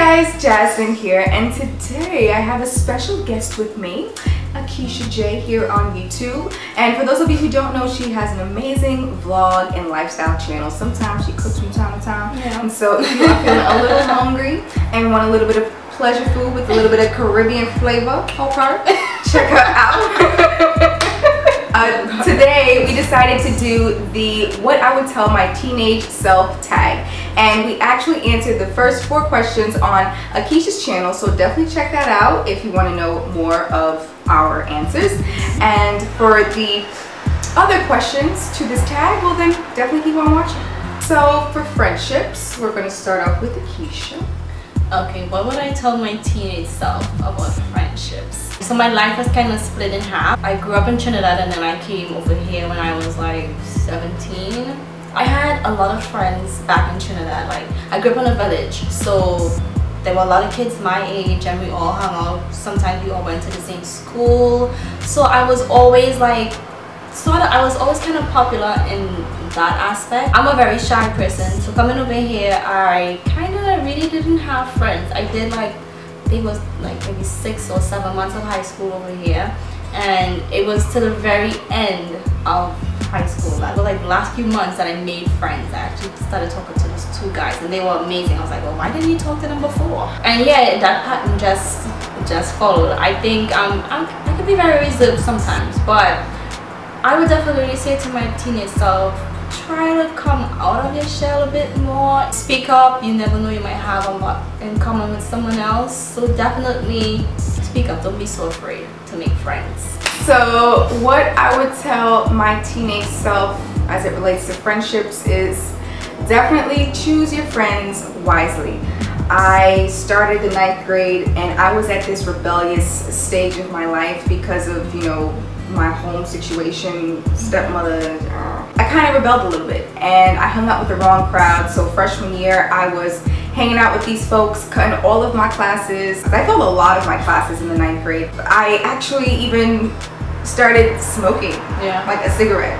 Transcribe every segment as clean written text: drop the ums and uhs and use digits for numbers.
guys, Jasmine here, and today I have a special guest with me, AkeishJ here on YouTube. And for those of you who don't know, she has an amazing vlog and lifestyle channel. Sometimes she cooks from time to time. Yeah. And so if you are feeling a little hungry and want a little bit of pleasure food with a little bit of Caribbean flavor, check her out. Today we decided to do the what I would tell my teenage self tag, and we actually answered the first 4 questions on Akeisha's channel, so definitely check that out if you want to know more of our answers. And for the other questions to this tag, well then definitely keep on watching. So for friendships, we're going to start off with Akeisha. Okay, what would I tell my teenage self about friendships? So my life was kind of split in half. I grew up in Trinidad and then I came over here when I was like 17. I had a lot of friends back in Trinidad. Like, I grew up in a village, so there were a lot of kids my age and we all hung out. Sometimes we all went to the same school. So I was always like, I was always kind of popular in that aspect. I'm a very shy person, so coming over here, I kind of really didn't have friends. I did like, I think it was like maybe 6 or 7 months of high school over here, and it was to the very end of high school. That was like the last few months that I made friends. I actually started talking to these 2 guys and they were amazing. I was like, well, why didn't you talk to them before? And yeah, that pattern just followed. I think I could be very reserved sometimes, but I would definitely say to my teenage self, try to come out of your shell a bit more. Speak up. You never know, you might have a lot in common with someone else. So definitely speak up. Don't be so afraid to make friends. So what I would tell my teenage self as it relates to friendships is definitely choose your friends wisely. I started the 9th grade and I was at this rebellious stage of my life because of, you know, my home situation, stepmother. I kind of rebelled a little bit and I hung out with the wrong crowd. So freshman year I was hanging out with these folks, cutting all of my classes. I failed a lot of my classes in the 9th grade. I actually even started smoking, like a cigarette.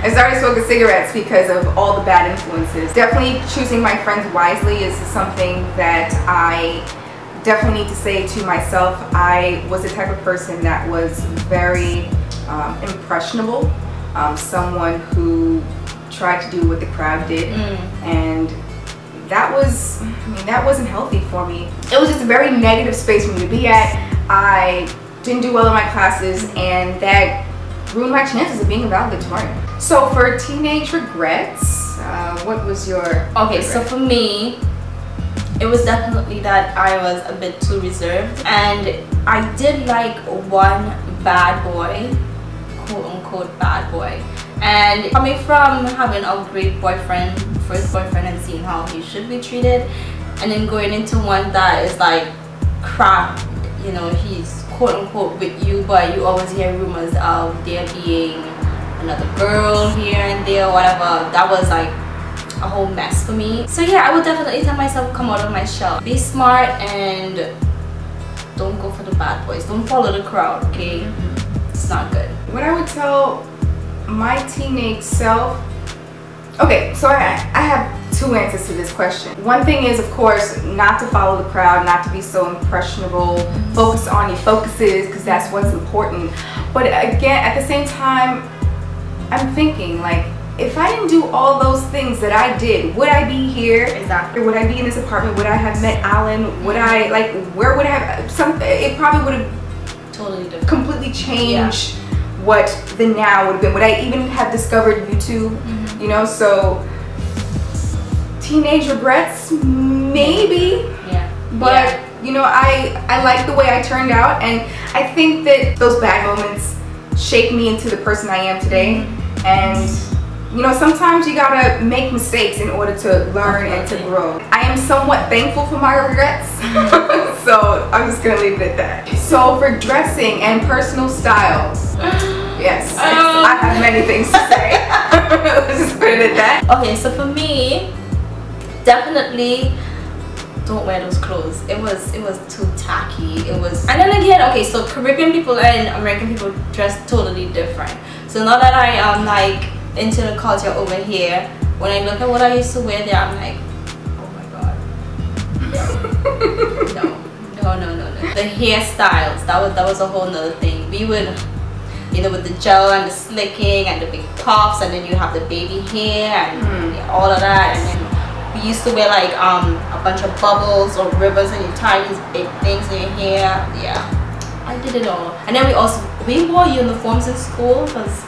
I started smoking cigarettes because of all the bad influences. Definitely choosing my friends wisely is something that I definitely need to say to myself. I was the type of person that was very impressionable, someone who tried to do what the crowd did, and that was, that wasn't healthy for me. It was just a very negative space for me to be at. I didn't do well in my classes and that ruined my chances of being a valedictorian. So for teenage regrets, what was your regret? So for me, it was definitely that I was a bit too reserved, and I did like one bad boy, quote unquote bad boy. And coming from having a great boyfriend, first boyfriend, and seeing how he should be treated, and then going into one that is like crap, you know, he's quote unquote with you, but you always hear rumors of there being another girl here and there, whatever. That was like a whole mess for me. So yeah, I would definitely tell myself, come out of my shell, be smart, and don't go for the bad boys, don't follow the crowd, okay? It's not good. What I would tell my teenage self, okay, so I have 2 answers to this question. One thing is, of course, not to follow the crowd, not to be so impressionable, focus on your focuses, because that's what's important. But again, at the same time, I'm thinking like, if I didn't do all those things that I did, would I be here? Exactly. Would I be in this apartment? Would I have met Alan? Would I, like, where would I have something? It probably would have totally different, completely changed what the now would have been. Would I even have discovered YouTube? You know, so teenage regrets, maybe. But you know, I like the way I turned out, and I think that those bad moments shaped me into the person I am today. And you know, sometimes you gotta make mistakes in order to learn and to grow. I am somewhat thankful for my regrets, so I'm just gonna leave it at that. So for dressing and personal style, yes, I have many things to say. Let's just put it at that. Okay, so for me, definitely don't wear those clothes. It was too tacky. It was, and then again, okay, so Caribbean people and American people dress totally different. So now that I am like into the culture over here, when I look at what I used to wear there, I'm like, oh my god. The hairstyles, that was a whole nother thing. We would, you know, with the gel and the slicking and the big puffs, and then you have the baby hair and all of that, and then we used to wear like a bunch of bubbles or ribbons, and you tie these big things in your hair. Yeah, I did it all. And then we wore uniforms in school, because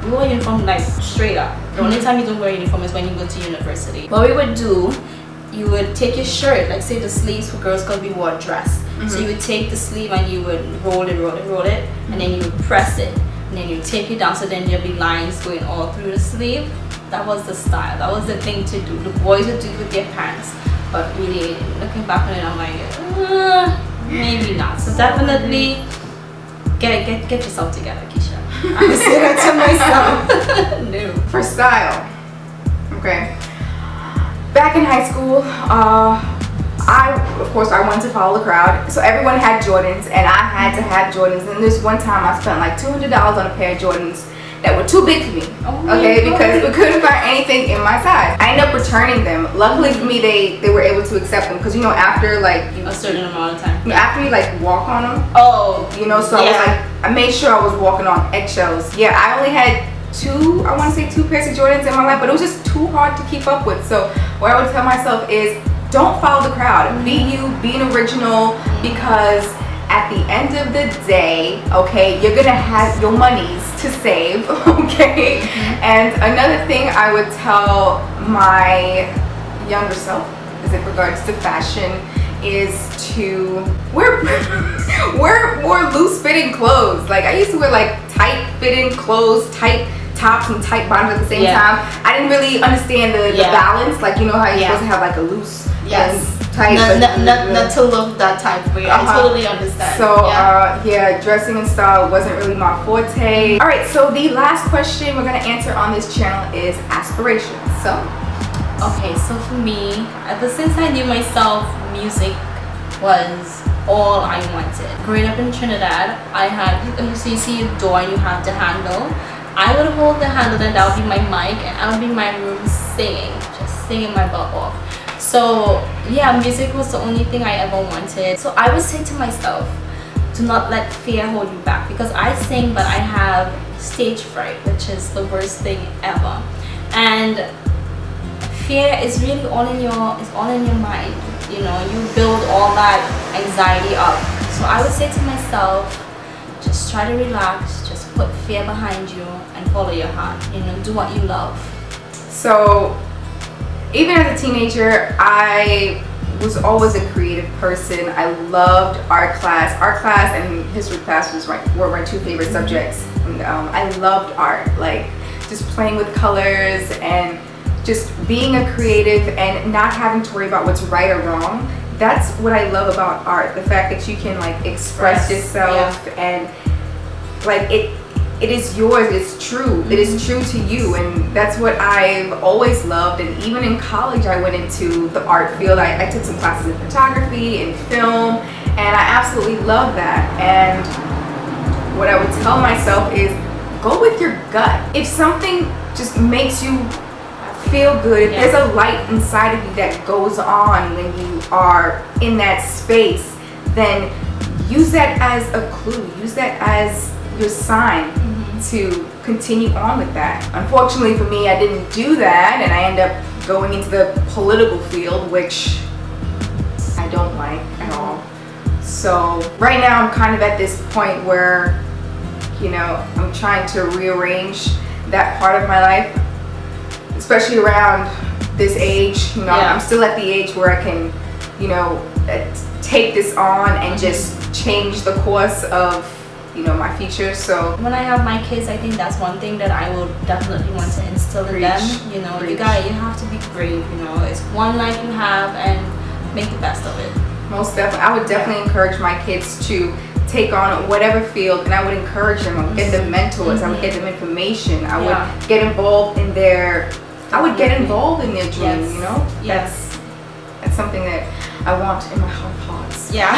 we wore uniform like straight up. The only time you don't wear uniform is when you go to university. What we would do, you would take your shirt, like say the sleeves for girls, because we wore a dress. So you would take the sleeve and you would roll it, and then you would press it, and then you take it down, so then there'll be lines going all through the sleeve. That was the style, that was the thing to do. The boys would do it with their pants, but really looking back on it, I'm like, maybe not. So definitely get yourself together, Akeisha. I would say that to myself. No. For style, okay. Back in high school, of course I wanted to follow the crowd, so everyone had Jordans and I had to have Jordans. And this one time I spent like $200 on a pair of Jordans that were too big for me, because we couldn't find anything in my size. I ended up returning them. Luckily for me, they were able to accept them, because you know, after like a certain amount of time, after you like walk on them, you know, so I was like, I made sure I was walking on eggshells. Yeah, I only had I want to say two pairs of Jordans in my life, but it was just too hard to keep up with. So what I would tell myself is, don't follow the crowd. Be you, be an original, because at the end of the day, okay, you're gonna have your monies to save, okay? And another thing I would tell my younger self, as it regards to fashion, is to wear more loose-fitting clothes. Like I used to wear like tight-fitting clothes, tight tops and tight bottoms at the same time. I didn't really understand the balance. Like, you know how you're supposed to have like a loose and tight, not to look that type of way. I totally understand. So yeah, dressing and style wasn't really my forte. All right, so the last question we're gonna answer on this channel is aspirations. So okay, so for me, ever since I knew myself, music was all I wanted. Growing up in Trinidad, I had, so you see a door and you have the handle. I would hold the handle, and that would be my mic, and I would be in my room singing, just singing my butt off. So yeah, music was the only thing I ever wanted. So I would say to myself, do not let fear hold you back, because I sing, but I have stage fright, which is the worst thing ever. And fear is really all in your mind. You know, you build all that anxiety up. So I would say to myself, just try to relax, just put fear behind you and follow your heart. You know, do what you love. So even as a teenager, I was always a creative person. I loved art class. Art class and history class were my two favorite subjects. And, I loved art, like just playing with colors and just being a creative and not having to worry about what's right or wrong. That's what I love about art, the fact that you can like express yourself and like it is yours, it's true, it is true to you, and that's what I've always loved. And even in college I went into the art field. I took some classes in photography and film, and I absolutely love that. And what I would tell myself is, go with your gut. If something just makes you feel good, if there's a light inside of you that goes on when you are in that space, then use that as a clue, use that as your sign to continue on with that. Unfortunately for me, I didn't do that, and I ended up going into the political field, which I don't like at all. So right now I'm kind of at this point where, you know, I'm trying to rearrange that part of my life, especially around this age. You know, I'm still at the age where I can, you know, take this on and just change the course of, you know, my future. So when I have my kids, I think that's one thing that I will definitely want to instill in them. You know, you have to be brave. You know, it's one life you have, and make the best of it. Most definitely. I would definitely encourage my kids to take on whatever field, and I would encourage them. I would get them mentors. I would get them information. I would get involved in their. I would get involved in their dreams. You know, that's something that I want in my heart of hearts. Yeah.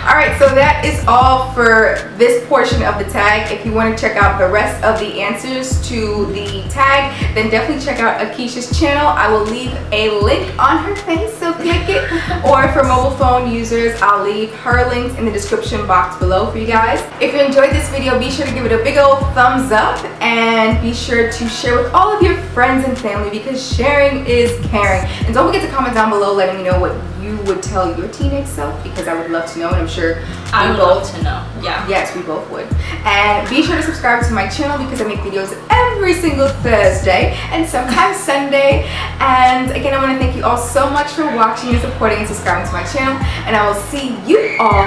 Alright, so that is all for this portion of the tag. If you want to check out the rest of the answers to the tag, then definitely check out Akeisha's channel. I will leave a link on her face, so click it. Or for mobile phone users, I'll leave her links in the description box below for you guys. If you enjoyed this video, be sure to give it a big old thumbs up and be sure to share with all of your friends and family, because sharing is caring. And don't forget to comment down below letting me know what you would tell your teenage self, because I would love to know, and I'm sure I would love to know. Yeah. Yes, we both would. And be sure to subscribe to my channel, because I make videos every single Thursday and sometimes Sunday. And again, I want to thank you all so much for watching and supporting and subscribing to my channel, and I will see you all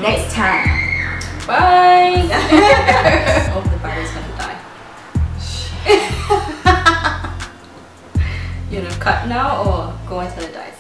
next time. Bye. Oh, the battery's gonna die. You know, cut now or go until it dies?